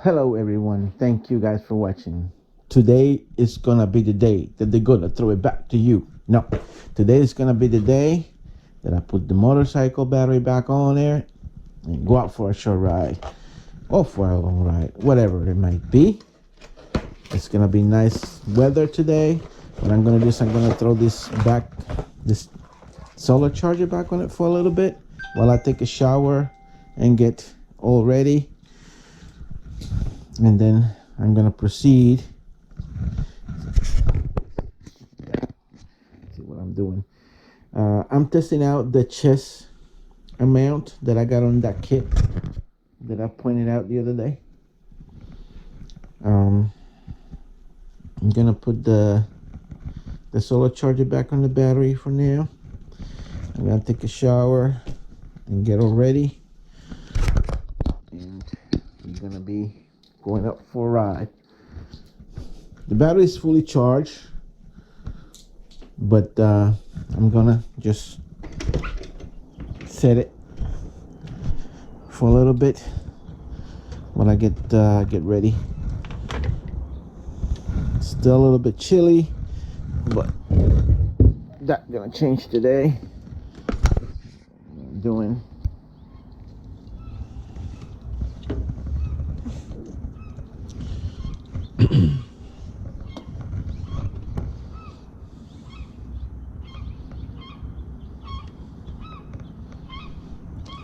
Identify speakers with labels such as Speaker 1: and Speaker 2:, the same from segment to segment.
Speaker 1: Hello everyone, thank you guys for watching. Today is gonna be the day that they're gonna throw it back to you. No, today is gonna be the day that I put the motorcycle battery back on there and go out for a short ride or for a long ride, whatever it might be. It's gonna be nice weather today. What I'm gonna do is I'm gonna throw this solar charger back on it for a little bit while I take a shower and get all ready. And then I'm gonna proceed. See what I'm doing. I'm testing out the chest amount that I got on that kit that I pointed out the other day. I'm gonna put the solar charger back on the battery for now. I'm gonna take a shower and get all ready, and I'm gonna be going up for a ride. The battery is fully charged, but I'm gonna just set it for a little bit when I get ready. It's still a little bit chilly, but that's gonna change today. I'm doing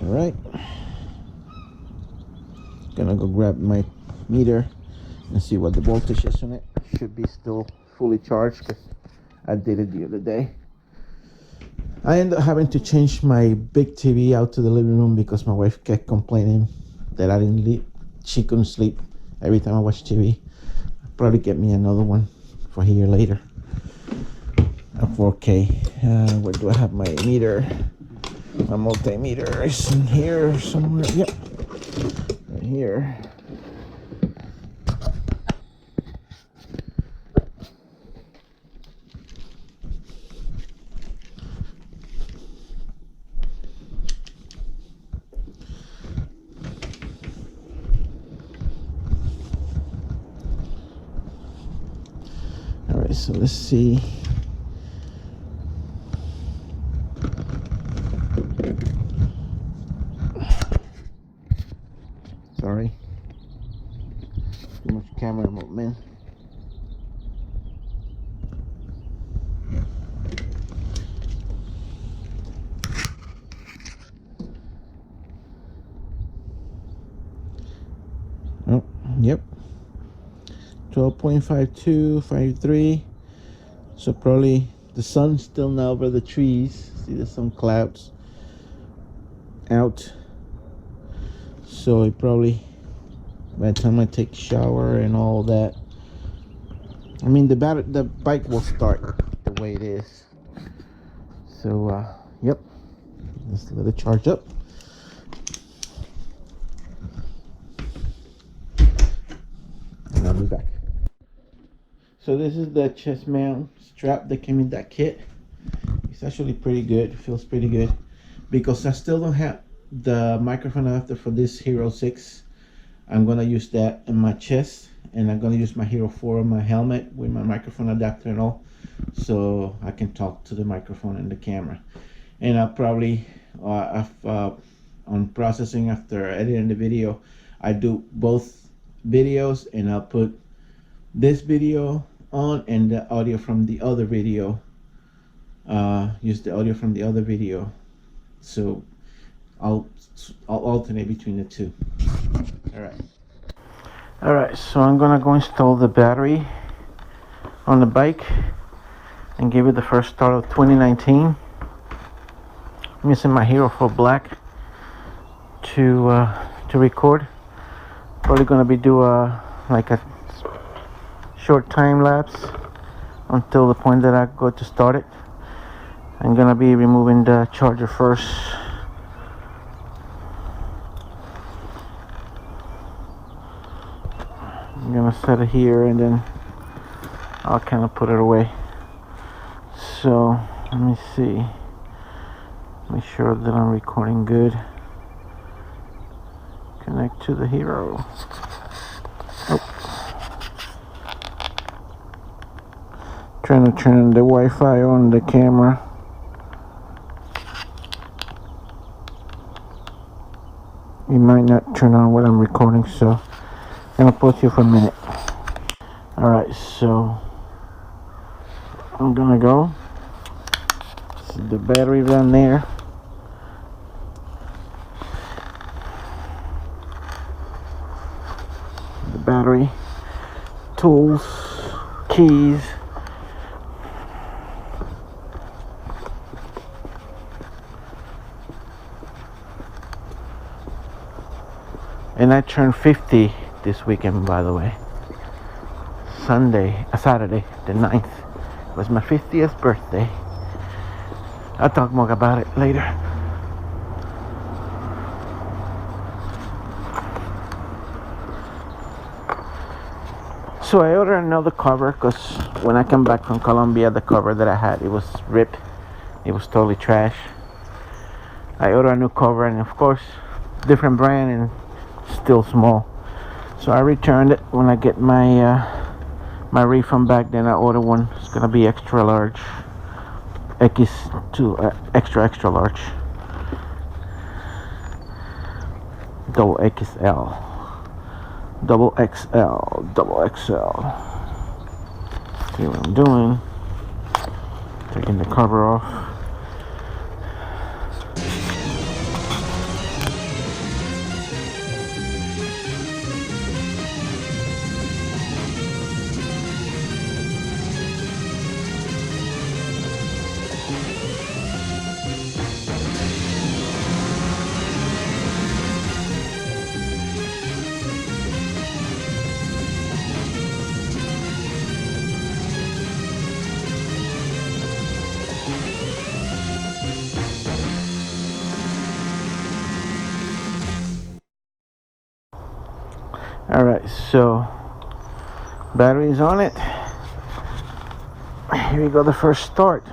Speaker 1: all right. Gonna go grab my meter and see what the voltage is on it. Should be still fully charged because I did it the other day. I ended up having to change my big TV out to the living room because my wife kept complaining that I didn't sleep. She couldn't sleep every time I watched TV. I'll probably get me another one for here later. A 4K. Where do I have my meter? My multimeter is in here somewhere. Yep, right here. All right, so let's see. Sorry, too much camera movement. Oh, yep, 12.5253. So probably the sun's still now over the trees. See, there's some clouds out. So it probably, by the time I take a shower and all that, I mean the bike will start the way it is. So yep, let's let it charge up. And I'll be back. So this is the chest mount strap that came in that kit. It's actually pretty good. It feels pretty good because I still don't have the microphone adapter for this Hero 6. I'm gonna use that in my chest, and I'm gonna use my Hero 4 on my helmet with my microphone adapter and all, so I can talk to the microphone and the camera. And I'll probably on processing after editing the video, I do both videos, and I'll put this video on and the audio from the other video. Use the audio from the other video, so I'll alternate between the two. All right, so I'm gonna go install the battery on the bike and give it the first start of 2019. I'm using my Hero 4 Black to record. Probably gonna be like a short time lapse until the point that I go to start it. I'm gonna be removing the charger first. I'm gonna set it here and then I'll kind of put it away. So let me see, make sure that I'm recording good. Connect to the Hero. Trying to turn the Wi-Fi on the camera. It might not turn on while I'm recording, so I'm gonna pause you for a minute. Alright, so I'm gonna go. See the battery down there. The battery, tools, keys. And I turned 50 this weekend, by the way. Saturday, the 9th, was my 50th birthday. I'll talk more about it later. So I ordered another cover because when I come back from Colombia, the cover that I had, it was ripped. It was totally trash. I ordered a new cover, and of course, different brand and still small. So I returned it. When I get my my refund back, then I order one. It's gonna be extra large, extra large, double XL, double XL, double XL. See what I'm doing? Taking the cover off. Alright, so battery's on it. Here we go, the first start.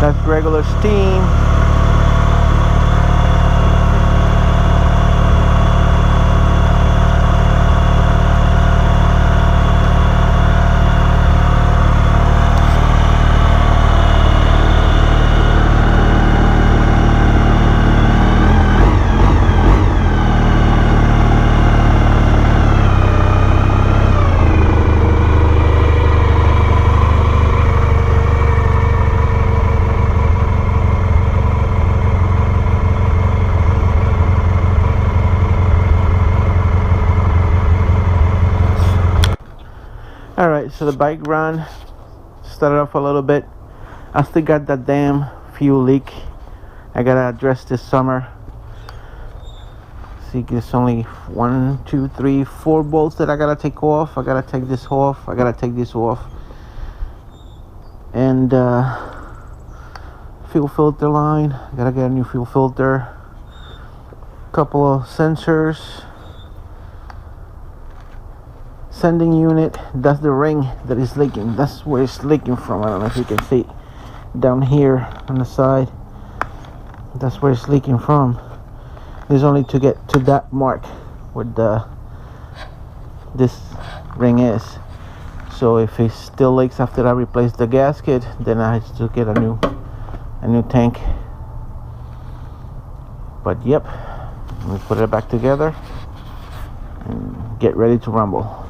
Speaker 1: That's regular steam. Alright, so the bike run started off a little bit. I still got that damn fuel leak I gotta address this summer. See, there's only 1, 2, 3, 4 bolts that I gotta take off. I gotta take this off. I gotta take this off. And fuel filter line. Gotta get a new fuel filter. Couple of sensors. Sending unit. That's the ring that is leaking. That's where it's leaking from. I don't know if you can see down here on the side. That's where it's leaking from. It's only to get to that mark where this ring is. So if it still leaks after I replace the gasket, then I have to get a new tank. But yep, let me put it back together and get ready to rumble.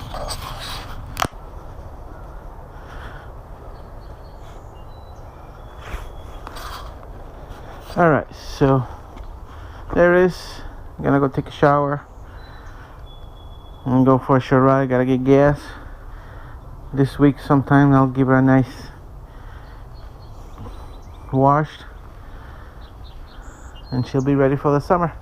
Speaker 1: Alright, so there it is. I'm gonna go take a shower and go for a short ride. Gotta get gas. This week sometime I'll give her a nice wash and she'll be ready for the summer.